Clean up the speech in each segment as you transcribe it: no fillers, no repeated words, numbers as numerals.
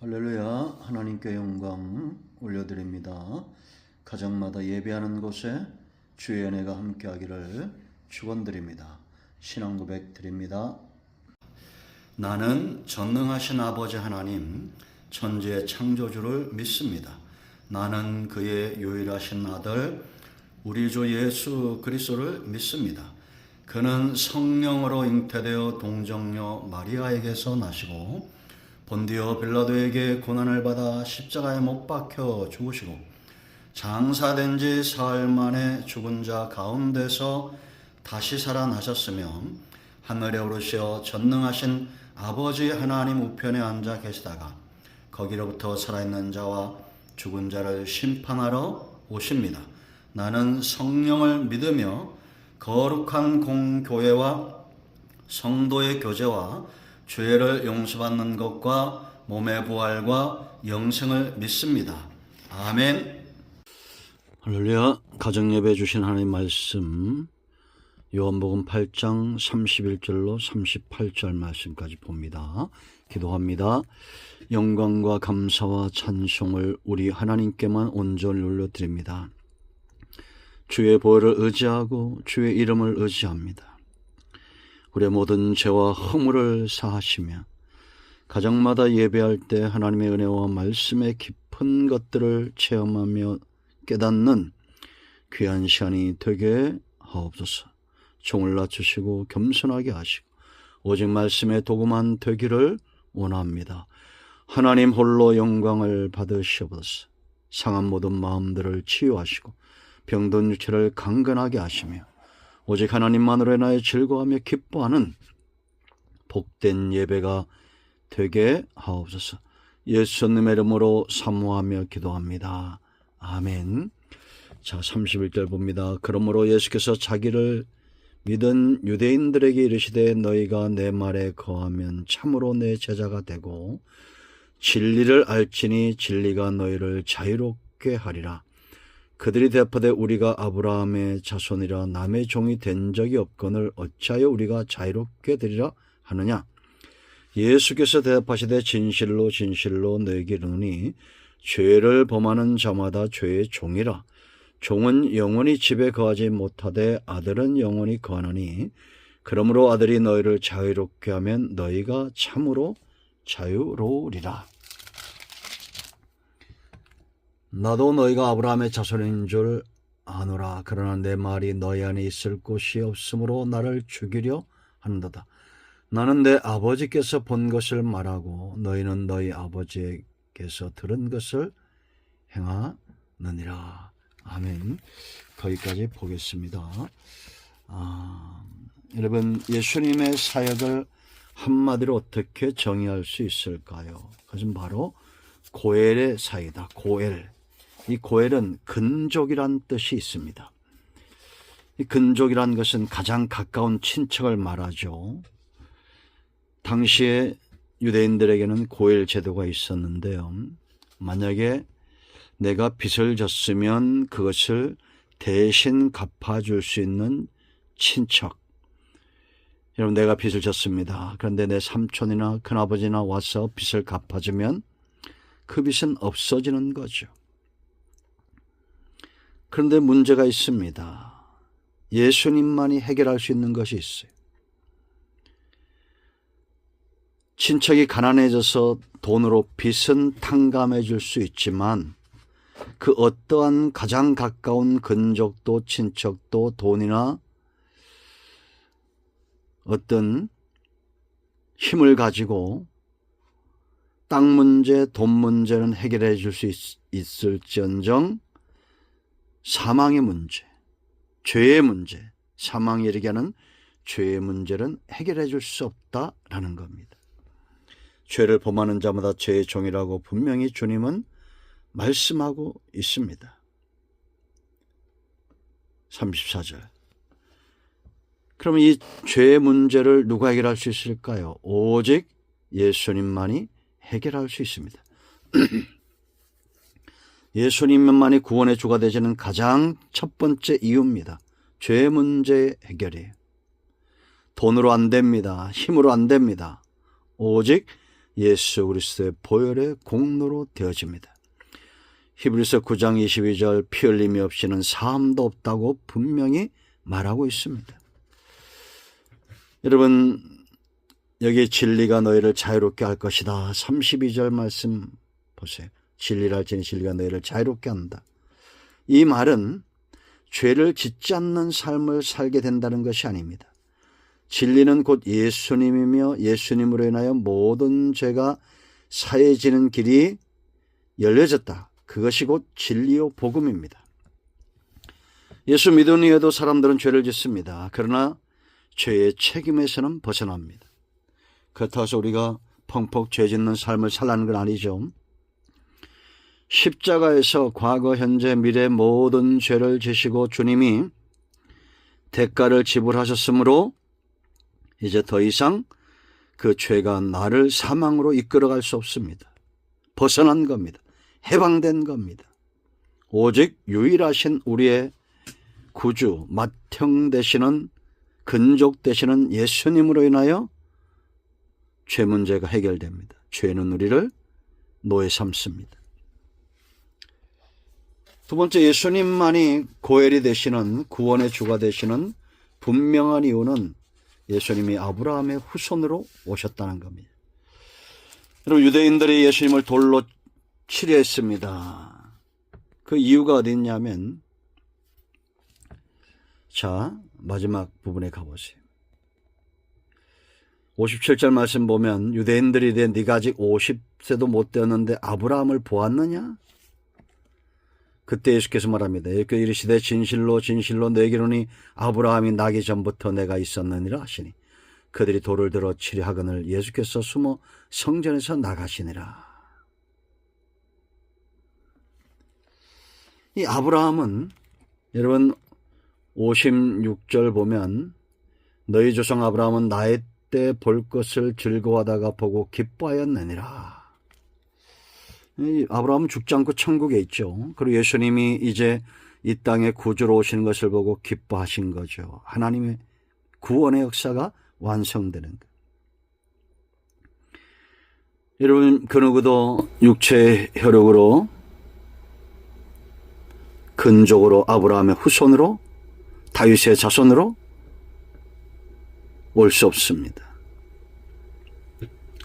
할렐루야. 하나님께 영광 올려드립니다. 가정마다 예배하는 곳에 주의 은혜가 함께하기를 축원드립니다. 신앙 고백 드립니다. 나는 전능하신 아버지 하나님, 천지의 창조주를 믿습니다. 나는 그의 유일하신 아들 우리 주 예수 그리스도를 믿습니다. 그는 성령으로 잉태되어 동정녀 마리아에게서 나시고 본디오 빌라도에게 고난을 받아 십자가에 못 박혀 죽으시고 장사된 지 사흘 만에 죽은 자 가운데서 다시 살아나셨으며 하늘에 오르시어 전능하신 아버지 하나님 우편에 앉아 계시다가 거기로부터 살아있는 자와 죽은 자를 심판하러 오십니다. 나는 성령을 믿으며 거룩한 공교회와 성도의 교제와 죄를 용서받는 것과 몸의 부활과 영생을 믿습니다. 아멘. 할렐루야. 가정예배 주신 하나님 말씀 요한복음 8장 31절로 38절 말씀까지 봅니다. 기도합니다. 영광과 감사와 찬송을 우리 하나님께만 온전히 올려드립니다. 주의 보혈을 의지하고 주의 이름을 의지합니다. 우리의 모든 죄와 허물을 사하시며 가정마다 예배할 때 하나님의 은혜와 말씀의 깊은 것들을 체험하며 깨닫는 귀한 시간이 되게 하옵소서. 종을 낮추시고 겸손하게 하시고 오직 말씀의 도구만 되기를 원합니다. 하나님 홀로 영광을 받으시옵소서. 상한 모든 마음들을 치유하시고 병든 육체를 강건하게 하시며 오직 하나님만으로 나의 즐거워하며 기뻐하는 복된 예배가 되게 하옵소서. 예수님의 이름으로 사모하며 기도합니다. 아멘. 자, 31절 봅니다. 그러므로 예수께서 자기를 믿은 유대인들에게 이르시되 너희가 내 말에 거하면 참으로 내 제자가 되고 진리를 알지니 진리가 너희를 자유롭게 하리라. 그들이 대답하되 우리가 아브라함의 자손이라 남의 종이 된 적이 없거늘 어찌하여 우리가 자유롭게 되리라 하느냐. 예수께서 대답하시되 진실로 진실로 너희에게 이르노니 죄를 범하는 자마다 죄의 종이라. 종은 영원히 집에 거하지 못하되 아들은 영원히 거하나니 그러므로 아들이 너희를 자유롭게 하면 너희가 참으로 자유로우리라. 나도 너희가 아브라함의 자손인 줄 아노라. 그러나 내 말이 너희 안에 있을 곳이 없으므로 나를 죽이려 하는도다. 나는 내 아버지께서 본 것을 말하고 너희는 너희 아버지께서 들은 것을 행하느니라. 아멘. 거기까지 보겠습니다. 여러분, 예수님의 사역을 한마디로 어떻게 정의할 수 있을까요? 그것은 바로 고엘의 사이다. 고엘. 이 고엘은 근족이란 뜻이 있습니다. 이 근족이란 것은 가장 가까운 친척을 말하죠. 당시에 유대인들에게는 고엘 제도가 있었는데요. 만약에 내가 빚을 졌으면 그것을 대신 갚아줄 수 있는 친척. 여러분, 내가 빚을 졌습니다. 그런데 내 삼촌이나 큰아버지나 와서 빚을 갚아주면 그 빚은 없어지는 거죠. 그런데 문제가 있습니다. 예수님만이 해결할 수 있는 것이 있어요. 친척이 가난해져서 돈으로 빚은 탕감해 줄 수 있지만 그 어떠한 가장 가까운 근족도 친척도 돈이나 어떤 힘을 가지고 땅 문제, 돈 문제는 해결해 줄 수 있을지언정 사망의 문제, 죄의 문제, 사망에 이르게 하는 죄의 문제는 해결해 줄 수 없다라는 겁니다. 죄를 범하는 자마다 죄의 종이라고 분명히 주님은 말씀하고 있습니다. 34절. 그러면 이 죄의 문제를 누가 해결할 수 있을까요? 오직 예수님만이 해결할 수 있습니다. 예수님만이 구원의 주가 되시는 가장 첫 번째 이유입니다. 죄 문제 해결이에요. 돈으로 안 됩니다. 힘으로 안 됩니다. 오직 예수 그리스도의 보혈의 공로로 되어집니다. 히브리서 9장 22절 피 흘림이 없이는 사함도 없다고 분명히 말하고 있습니다. 여러분, 여기 진리가 너희를 자유롭게 할 것이다. 32절 말씀 보세요. 진리를 알지니 진리가 너희를 자유롭게 한다. 이 말은 죄를 짓지 않는 삶을 살게 된다는 것이 아닙니다. 진리는 곧 예수님이며 예수님으로 인하여 모든 죄가 사해지는 길이 열려졌다. 그것이 곧 진리요 복음입니다. 예수 믿은 후에도 사람들은 죄를 짓습니다. 그러나 죄의 책임에서는 벗어납니다. 그렇다고 해서 우리가 펑펑 죄 짓는 삶을 살라는 건 아니죠. 십자가에서 과거, 현재, 미래 모든 죄를 지시고 주님이 대가를 지불하셨으므로 이제 더 이상 그 죄가 나를 사망으로 이끌어갈 수 없습니다. 벗어난 겁니다. 해방된 겁니다. 오직 유일하신 우리의 구주, 맏형 되시는 근족 되시는 예수님으로 인하여 죄 문제가 해결됩니다. 죄는 우리를 노예 삼습니다. 두 번째, 예수님만이 고엘이 되시는 구원의 주가 되시는 분명한 이유는 예수님이 아브라함의 후손으로 오셨다는 겁니다. 여러분, 유대인들이 예수님을 돌로 치려 했습니다. 그 이유가 어디 있냐면, 자, 마지막 부분에 가보세요. 57절 말씀 보면 유대인들이 이래 네가 아직 50세도 못 되었는데 아브라함을 보았느냐? 그때 예수께서 말합니다. 이르시되 진실로 진실로 너에게로니 아브라함이 나기 전부터 내가 있었느니라 하시니 그들이 돌을 들어 치려 하거늘 예수께서 숨어 성전에서 나가시니라. 이 아브라함은 여러분 56절 보면 너희 조상 아브라함은 나의 때 볼 것을 즐거워하다가 보고 기뻐하였느니라. 이 아브라함은 죽지 않고 천국에 있죠. 그리고 예수님이 이제 이 땅에 구주로 오시는 것을 보고 기뻐하신 거죠. 하나님의 구원의 역사가 완성되는 것. 여러분, 그 누구도 육체의 혈육으로 근족으로 아브라함의 후손으로 다윗의 자손으로 올 수 없습니다.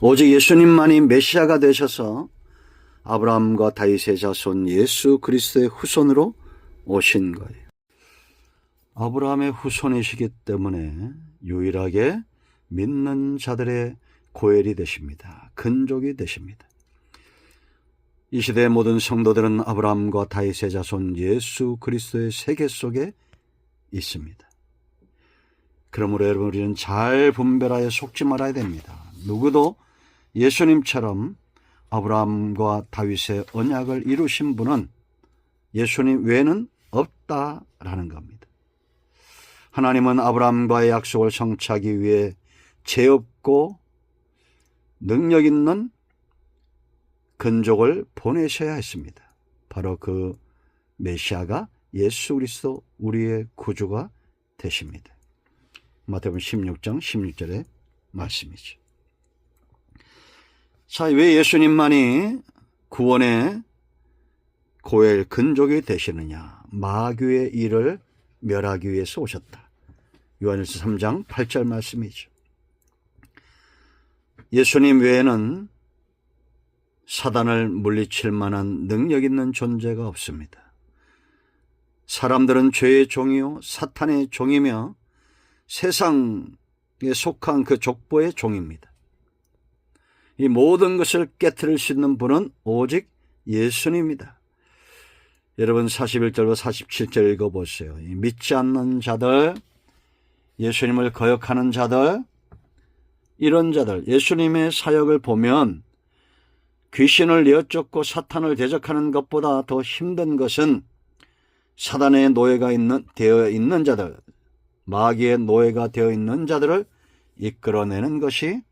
오직 예수님만이 메시아가 되셔서 아브라함과 다윗의 자손 예수 그리스도의 후손으로 오신 거예요. 아브라함의 후손이시기 때문에 유일하게 믿는 자들의 고엘이 되십니다. 근족이 되십니다. 이 시대의 모든 성도들은 아브라함과 다윗의 자손 예수 그리스도의 세계 속에 있습니다. 그러므로 여러분, 우리는 잘 분별하여 속지 말아야 됩니다. 누구도 예수님처럼 아브라함과 다윗의 언약을 이루신 분은 예수님 외에는 없다라는 겁니다. 하나님은 아브라함과의 약속을 성취하기 위해 죄 없고 능력 있는 근족을 보내셔야 했습니다. 바로 그 메시아가 예수 그리스도 우리의 구주가 되십니다. 마태복음 16장 16절의 말씀이죠. 자, 왜 예수님만이 구원의 고엘 근족이 되시느냐? 마귀의 일을 멸하기 위해서 오셨다. 요한일서 3장 8절 말씀이죠. 예수님 외에는 사단을 물리칠 만한 능력 있는 존재가 없습니다. 사람들은 죄의 종이요 사탄의 종이며 세상에 속한 그 족보의 종입니다. 이 모든 것을 깨트릴 수 있는 분은 오직 예수님입니다. 여러분 41절과 47절 읽어보세요. 믿지 않는 자들, 예수님을 거역하는 자들, 이런 자들, 예수님의 사역을 보면 귀신을 내어쫓고 사탄을 대적하는 것보다 더 힘든 것은 사단의 노예가 되어 있는 자들, 마귀의 노예가 되어 있는 자들을 이끌어내는 것이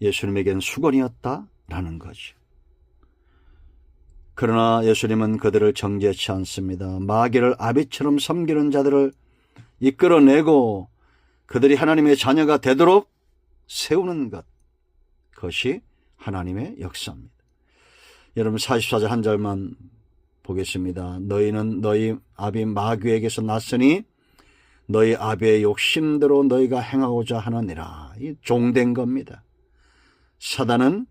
예수님에겐 수건이었다라는 거죠. 그러나 예수님은 그들을 정죄치 않습니다. 마귀를 아비처럼 섬기는 자들을 이끌어내고 그들이 하나님의 자녀가 되도록 세우는 것. 그것이 하나님의 역사입니다. 여러분 44절 한 절만 보겠습니다. 너희는 너희 아비 마귀에게서 났으니 너희 아비의 욕심대로 너희가 행하고자 하느니라. 이 종된 겁니다. 사단은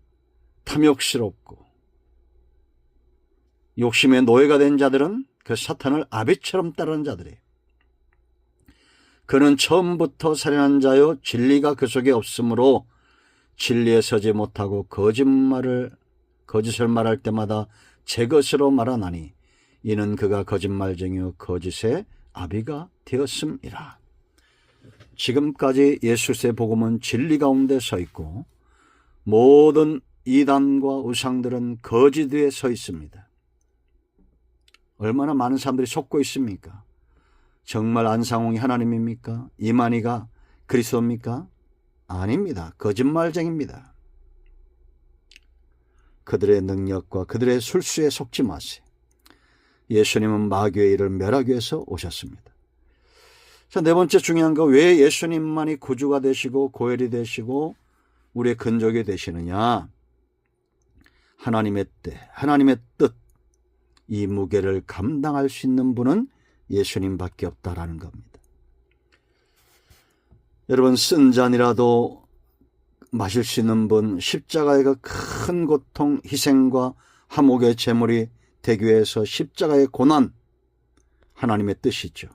탐욕스럽고 욕심의 노예가 된 자들은 그 사탄을 아비처럼 따르는 자들이에요. 그는 처음부터 살인한 자요 진리가 그 속에 없으므로 진리에 서지 못하고 거짓을 말할 때마다 제 것으로 말하나니 이는 그가 거짓말쟁이요 거짓의 아비가 되었음이라. 지금까지 예수의 복음은 진리 가운데 서 있고 모든 이단과 우상들은 거짓 위에 서 있습니다. 얼마나 많은 사람들이 속고 있습니까? 정말 안상홍이 하나님입니까? 이만희가 그리스도입니까? 아닙니다. 거짓말쟁입니다. 그들의 능력과 그들의 술수에 속지 마세요. 예수님은 마귀의 일을 멸하기 위해서 오셨습니다. 자, 네 번째 중요한 거, 왜 예수님만이 구주가 되시고 고혈이 되시고 우리의 근족이 되시느냐? 하나님의 때, 하나님의 뜻, 이 무게를 감당할 수 있는 분은 예수님밖에 없다라는 겁니다. 여러분, 쓴 잔이라도 마실 수 있는 분, 십자가의 그 큰 고통, 희생과 화목의 제물이 되기 위해서 십자가의 고난, 하나님의 뜻이죠.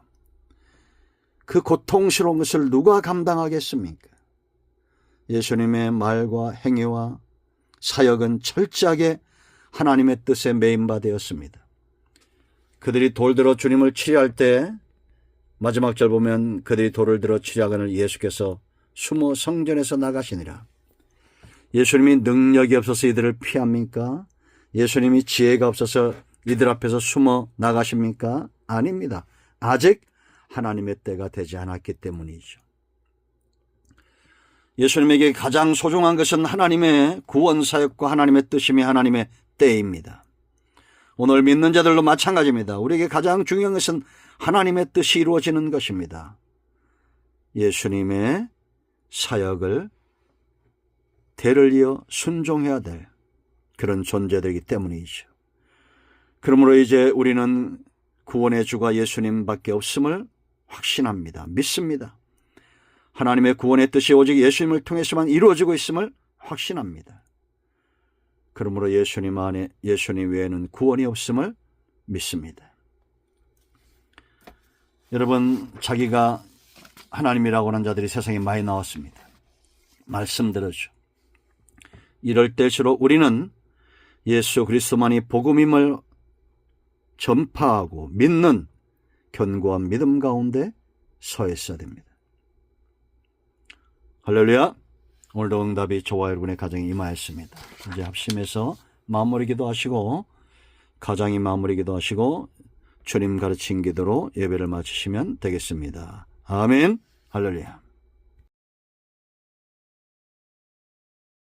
그 고통스러운 것을 누가 감당하겠습니까? 예수님의 말과 행위와 사역은 철저하게 하나님의 뜻에 매인바되었습니다. 그들이 돌 들어 주님을 치려할 때 마지막 절 보면 그들이 돌을 들어 치려하거늘 예수께서 숨어 성전에서 나가시니라. 예수님이 능력이 없어서 이들을 피합니까? 예수님이 지혜가 없어서 이들 앞에서 숨어 나가십니까? 아닙니다. 아직 하나님의 때가 되지 않았기 때문이죠. 예수님에게 가장 소중한 것은 하나님의 구원 사역과 하나님의 뜻이며 하나님의 때입니다. 오늘 믿는 자들도 마찬가지입니다. 우리에게 가장 중요한 것은 하나님의 뜻이 이루어지는 것입니다. 예수님의 사역을 대를 이어 순종해야 될 그런 존재들이기 때문이죠. 그러므로 이제 우리는 구원의 주가 예수님밖에 없음을 확신합니다. 믿습니다. 하나님의 구원의 뜻이 오직 예수님을 통해서만 이루어지고 있음을 확신합니다. 그러므로 예수님 외에는 구원이 없음을 믿습니다. 여러분, 자기가 하나님이라고 하는 자들이 세상에 많이 나왔습니다. 말씀드렸죠. 이럴 때일수록 우리는 예수 그리스도만이 복음임을 전파하고 믿는 견고한 믿음 가운데 서 있어야 됩니다. 할렐루야. 오늘도 응답이 저와 여러분의 가정에 임하였습니다. 이제 합심해서 마무리 기도하시고 가정이 마무리 기도하시고 주님 가르친 기도로 예배를 마치시면 되겠습니다. 아멘. 할렐루야.